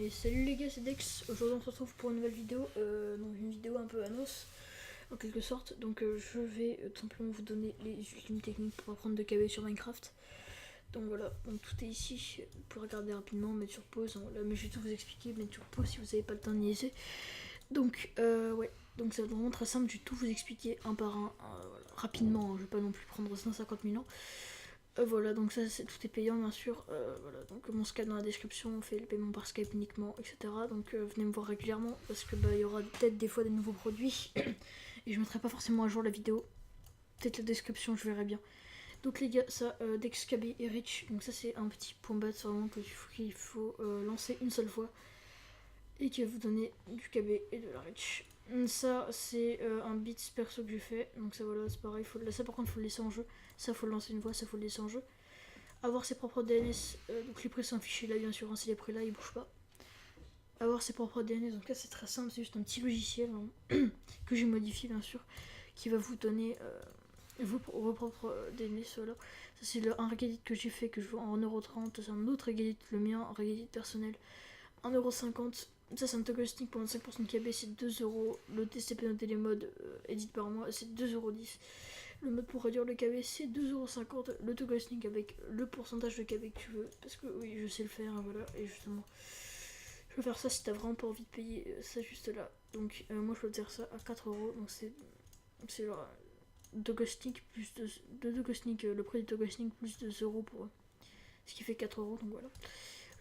Et salut les gars, c'est Dex. Aujourd'hui on se retrouve pour une nouvelle vidéo, donc une vidéo un peu annonce en quelque sorte. Donc je vais tout simplement vous donner une technique pour apprendre de KB sur Minecraft. Donc voilà, donc tout est ici. Vous pouvez regarder rapidement, mettre sur pause. Voilà, mais je vais tout vous expliquer, mettre sur pause si vous n'avez pas le temps de niaiser. Donc ouais, donc c'est vraiment très simple. Je vais tout vous expliquer un par un, voilà, rapidement. Je vais pas non plus prendre 150 000 ans. Voilà, donc ça tout est payant bien sûr. Voilà, donc mon Skype dans la description, on fait le paiement par Skype uniquement, etc. Donc venez me voir régulièrement parce que il y aura peut-être des fois des nouveaux produits et je mettrai pas forcément à jour la vidéo. Peut-être la description, je verrai bien. Donc les gars, ça, DexKB et Rich, donc ça c'est un petit point bas, c'est vraiment qu'il faut lancer une seule fois et qui va vous donner du KB et de la Rich. Ça c'est un beat perso que j'ai fait, donc ça voilà, c'est pareil, ça par contre faut le laisser en jeu, ça faut le lancer une fois, ça faut le laisser en jeu. Avoir ses propres DNS, donc les prix sont affichés là bien sûr, hein, c'est les prix là, ils bougent pas. Avoir ses propres DNS, donc là c'est très simple, c'est juste un petit logiciel hein, que j'ai modifié bien sûr, qui va vous donner vos propres DNS. Voilà. Ça c'est un Reddit que j'ai fait, que je vends en 1,30€, c'est un autre Reddit, le mien, un Reddit personnel, 1,50€. Ça c'est un toggle stick pour 25% de KB, c'est 2€. Le TCP noté les modes edit par mois, c'est 2,10€. Le mode pour réduire le KB, c'est 2,50€. Le toggle stick avec le pourcentage de KB que tu veux, parce que oui, je sais le faire, hein, voilà. Et justement, je peux faire ça si t'as vraiment pas envie de payer ça juste là. Donc moi je peux te faire ça à 4€, donc c'est genre toggle stick plus de toggle stick, le prix du toggle stick plus 2€ pour ce qui fait 4€, donc voilà.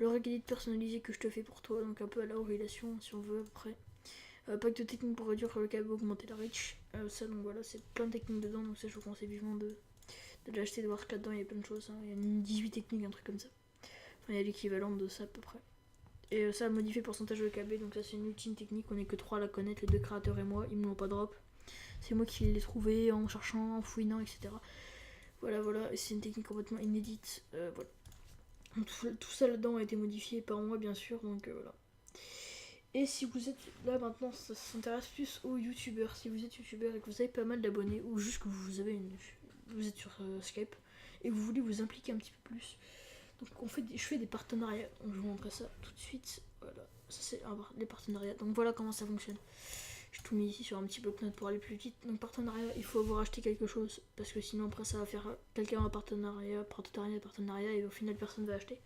Le Reddit personnalisé que je te fais pour toi, donc un peu à la relation si on veut après. Pack de techniques pour réduire le KB, augmenter la reach. Ça donc voilà, c'est plein de techniques dedans, donc ça je vous conseille vivement de l'acheter, de voir que là-dedans il y a plein de choses. Hein. Il y a 18 techniques, un truc comme ça. Enfin, il y a l'équivalent de ça à peu près. Et ça a modifié le pourcentage de KB, donc ça c'est une ultime technique, on est que 3 à la connaître, les deux créateurs et moi, ils me l'ont pas drop. C'est moi qui l'ai trouvé en cherchant, en fouinant, etc. Voilà, voilà, et c'est une technique complètement inédite. Voilà. Tout ça là-dedans a été modifié par moi, bien sûr, donc voilà. Et si vous êtes là maintenant, ça s'intéresse plus aux youtubeurs. Si vous êtes youtubeur et que vous avez pas mal d'abonnés, ou juste que vous êtes sur Skype et que vous voulez vous impliquer un petit peu plus, donc je fais des partenariats. Donc je vous montrer ça tout de suite. Voilà, ça c'est les partenariats. Donc voilà comment ça fonctionne. J'ai tout mis ici sur un petit bloc-notes pour aller plus vite. Donc partenariat, il faut avoir acheté quelque chose parce que sinon après ça va faire quelqu'un en partenariat, et au final personne va acheter.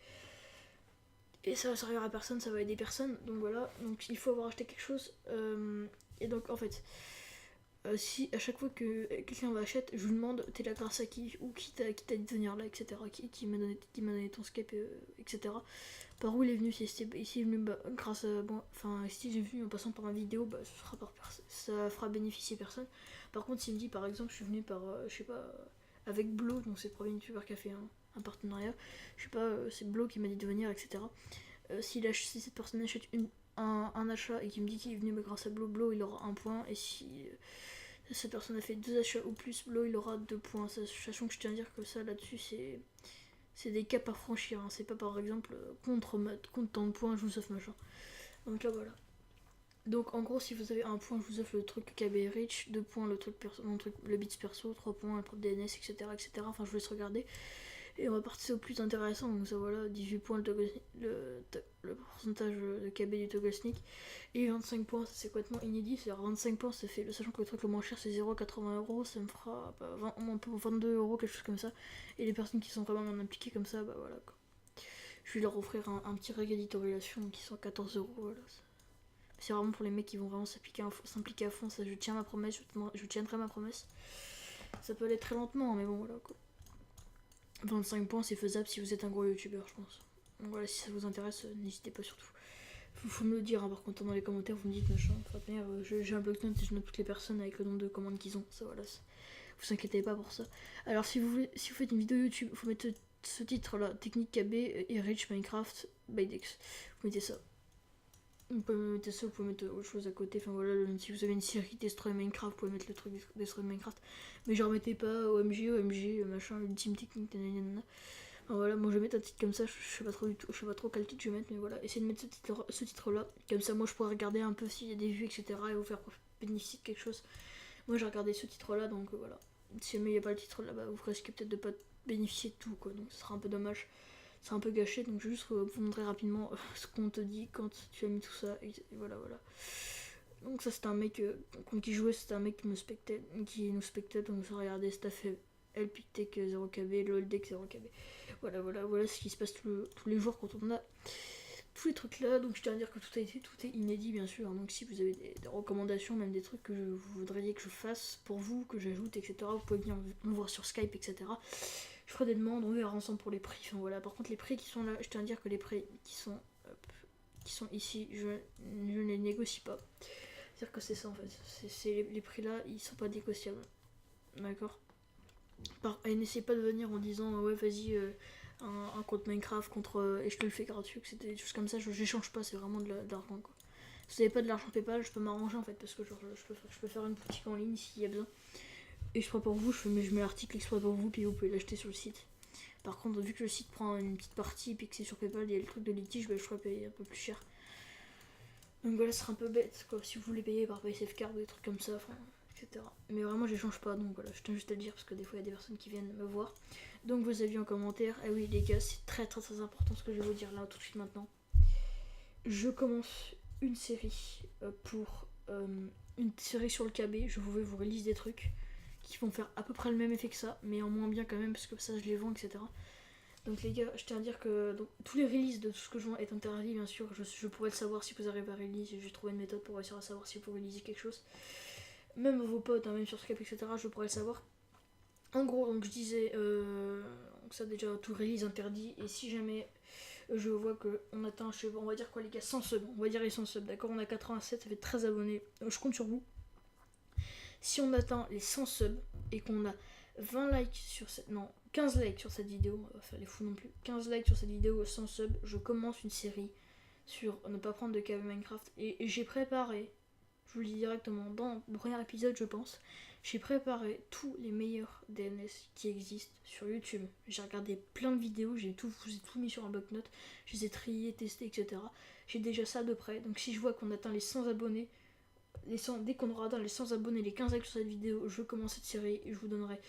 Et ça va servir à personne, ça va aider personne. Donc voilà, donc il faut avoir acheté quelque chose. Et donc en fait, si à chaque fois que quelqu'un va acheter, je vous demande t'es là grâce à qui, ou qui t'a dit de venir là, etc. Qui m'a donné ton Skype, etc. Par où il est venu, si il est venu grâce à moi, enfin si j'ai venu en passant par ma vidéo, ça fera bénéficier personne. Par contre s'il me dit par exemple je suis venu par, je sais pas, avec Blo, donc c'est le premier youtubeur qui a fait un partenariat, je sais pas, c'est Blo qui m'a dit de venir, etc. Si cette personne achète un achat et qui me dit qu'il est venu grâce à Blo, il aura un point. Et si cette personne a fait 2 achats ou plus, Blo, il aura 2 points. Sachant que je tiens à dire que ça là-dessus, c'est des caps à franchir. Hein. C'est pas par exemple contre tant de points, je vous offre machin. Donc là voilà. Donc en gros, si vous avez un point, je vous offre le truc KB Rich, 2 points le truc le bits perso, 3 points le propre DNS, etc., etc. Enfin, je vous laisse regarder. Et on va partir au plus intéressant, donc ça voilà, 18 points le pourcentage de KB du toggle sneak, et 25 points, ça c'est complètement inédit, c'est-à-dire 25 points, ça fait, sachant que le truc le moins cher c'est 0,80€, ça me fera 22€, quelque chose comme ça, et les personnes qui sont vraiment bien impliquées comme ça, bah voilà quoi. Je vais leur offrir un petit régal relation qui sont 14€, voilà. C'est vraiment pour les mecs qui vont vraiment s'impliquer à fond, ça je tiens ma promesse, je tiendrai ma promesse. Ça peut aller très lentement, mais bon voilà quoi. 25 points, c'est faisable si vous êtes un gros youtubeur, je pense. Donc voilà, si ça vous intéresse, n'hésitez pas surtout. Faut me le dire, hein, par contre, dans les commentaires, vous me dites machin. Enfin, j'ai un bloc-notes et je note toutes les personnes avec le nombre de commandes qu'ils ont. Ça, voilà, vous inquiétez pas pour ça. Alors, si vous faites une vidéo YouTube, faut mettre ce titre-là, Technique KB et Rich Minecraft by Dex. Vous mettez ça. Vous pouvez mettre ça, vous pouvez mettre autre chose à côté. Enfin voilà, si vous avez une série Destroy Minecraft, vous pouvez mettre le truc Destroy Minecraft. Mais genre mettez pas OMG, machin, Ultime Technique, nanana. Enfin, voilà, moi je vais mettre un titre comme ça, je sais pas trop du tout, je sais pas trop quel titre je vais mettre, mais voilà, essayez de mettre ce titre-là. Comme ça, moi je pourrais regarder un peu s'il y a des vues, etc. et vous faire bénéficier de quelque chose. Moi j'ai regardé ce titre-là, donc voilà. Si jamais il n'y a pas le titre là, bah, vous risquez peut-être de pas bénéficier de tout, quoi. Donc ce sera un peu dommage. c'est un peu gâché, donc je vais juste vous montrer rapidement ce qu'on te dit quand tu as mis tout ça, et voilà. Donc ça c'était un mec qui jouait, c'était un mec qui nous spectait, donc ça regardait Staff LPTech 0KB, LOLDEC 0KB. Voilà ce qui se passe tous les jours quand on a tous les trucs là. Donc je tiens à dire que tout est inédit bien sûr, donc si vous avez des recommandations, même des trucs que vous voudriez que je fasse pour vous, que j'ajoute, etc., vous pouvez venir me voir sur Skype, etc. Je ferai des demandes, on verra ensemble pour les prix. Enfin voilà, par contre les prix qui sont là, je tiens à dire que les prix qui sont ici, je ne les négocie pas. C'est-à-dire que c'est ça en fait, les prix là, ils sont pas négociables. D'accord. Et n'essayez pas de venir en disant ouais vas-y un compte Minecraft contre et je te le fais gratuit, que c'était des choses comme ça, j'échange pas, c'est vraiment de l'argent quoi. Si vous n'avez pas de l'argent PayPal, je peux m'arranger en fait, parce que genre, je peux faire une boutique en ligne s'il y a besoin. Et je ferai pour vous, je mets l'article exprès pour vous, puis vous pouvez l'acheter sur le site. Par contre, vu que le site prend une petite partie, puis que c'est sur PayPal, il y a le truc de litige, je ferai payer un peu plus cher. Donc voilà, ce sera un peu bête quoi, si vous voulez payer par PaySafeCard ou des trucs comme ça, enfin, etc. Mais vraiment, j'échange pas, donc voilà, je tiens juste à le dire, parce que des fois, il y a des personnes qui viennent me voir. Donc vos avis en commentaire. Ah oui, les gars, c'est très important ce que je vais vous dire là, tout de suite maintenant. Je commence une série une série sur le KB, je vais vous release des trucs qui vont faire à peu près le même effet que ça, mais en moins bien quand même, parce que ça, je les vends, etc. Donc les gars, je tiens à dire que donc, tous les releases de tout ce que je vends est interdit, bien sûr. Je pourrais le savoir si vous arrivez à release. J'ai trouvé une méthode pour réussir à savoir si vous releasez quelque chose. Même vos potes, hein, même sur Skype, etc. Je pourrais le savoir. En gros, donc je disais, donc ça déjà, tout release interdit. Et si jamais je vois qu'on atteint, je sais pas, on va dire quoi les gars, 100 subs. On va dire les 100 subs, d'accord. On a 87, ça fait 13 abonnés. Je compte sur vous. Si on atteint les 100 subs et qu'on a 20 likes sur cette... Non, 15 likes sur cette vidéo, on va faire les fous non plus. 15 likes sur cette vidéo, 100 subs, je commence une série sur ne pas prendre de KB Minecraft. Et j'ai préparé, je vous le dis directement, dans le premier épisode je pense, j'ai préparé tous les meilleurs DNS qui existent sur YouTube. J'ai regardé plein de vidéos, je vous ai tout mis sur un bloc-notes, je les ai triés, testés, etc. J'ai déjà ça de près, donc si je vois qu'on atteint les 100 abonnés, dès qu'on aura atteint les 100 abonnés, les 15 likes sur cette vidéo, je commence cette série et je vous donnerai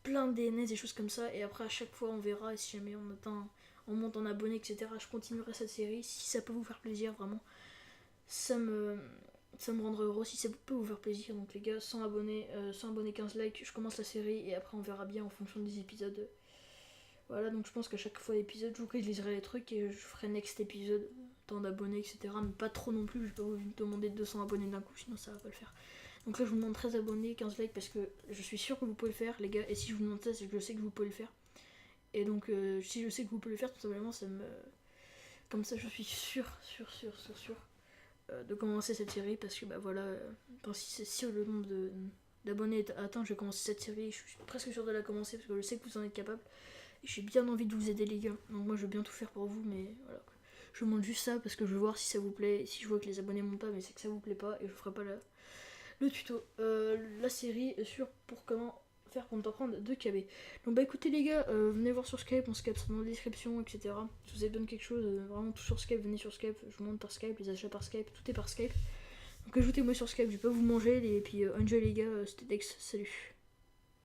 plein de DNS, des choses comme ça, et après à chaque fois on verra, et si jamais on monte en abonnés, etc., je continuerai cette série, si ça peut vous faire plaisir, vraiment, ça me rendrait heureux si ça peut vous faire plaisir. Donc les gars, 100 abonnés, 15 likes, je commence la série, et après on verra bien en fonction des épisodes. Voilà, donc je pense qu'à chaque fois l'épisode, je vous réaliserai les trucs, et je ferai next épisode, tant d'abonnés, etc., mais pas trop non plus, je vais pas vous demander 200 abonnés d'un coup, sinon ça va pas le faire. Donc là je vous demande 13 abonnés, 15 likes, parce que je suis sûr que vous pouvez le faire les gars, et si je vous demande ça c'est que je sais que vous pouvez le faire. Et donc si je sais que vous pouvez le faire, tout simplement ça me... Comme ça je suis sûr de commencer cette série, parce que bah voilà, si le nombre d'abonnés est atteint, je vais commencer cette série, je suis presque sûr de la commencer, parce que je sais que vous en êtes capable, et j'ai bien envie de vous aider les gars, donc moi je vais bien tout faire pour vous, mais voilà. Je vous montre juste ça, parce que je veux voir si ça vous plaît, et si je vois que les abonnés montent pas, mais c'est que ça vous plaît pas, et je ferai pas le tuto, la série sur pour comment faire pour ne pas prendre de KB. Donc bah écoutez les gars, venez voir sur Skype, on Skype c'est dans la description, etc. Si vous avez besoin de quelque chose, vraiment tout sur Skype, venez sur Skype, je vous montre par Skype, les achats par Skype, tout est par Skype. Donc ajoutez-moi sur Skype, je vais pas vous manger, et puis enjoy les gars, c'était Dex, salut.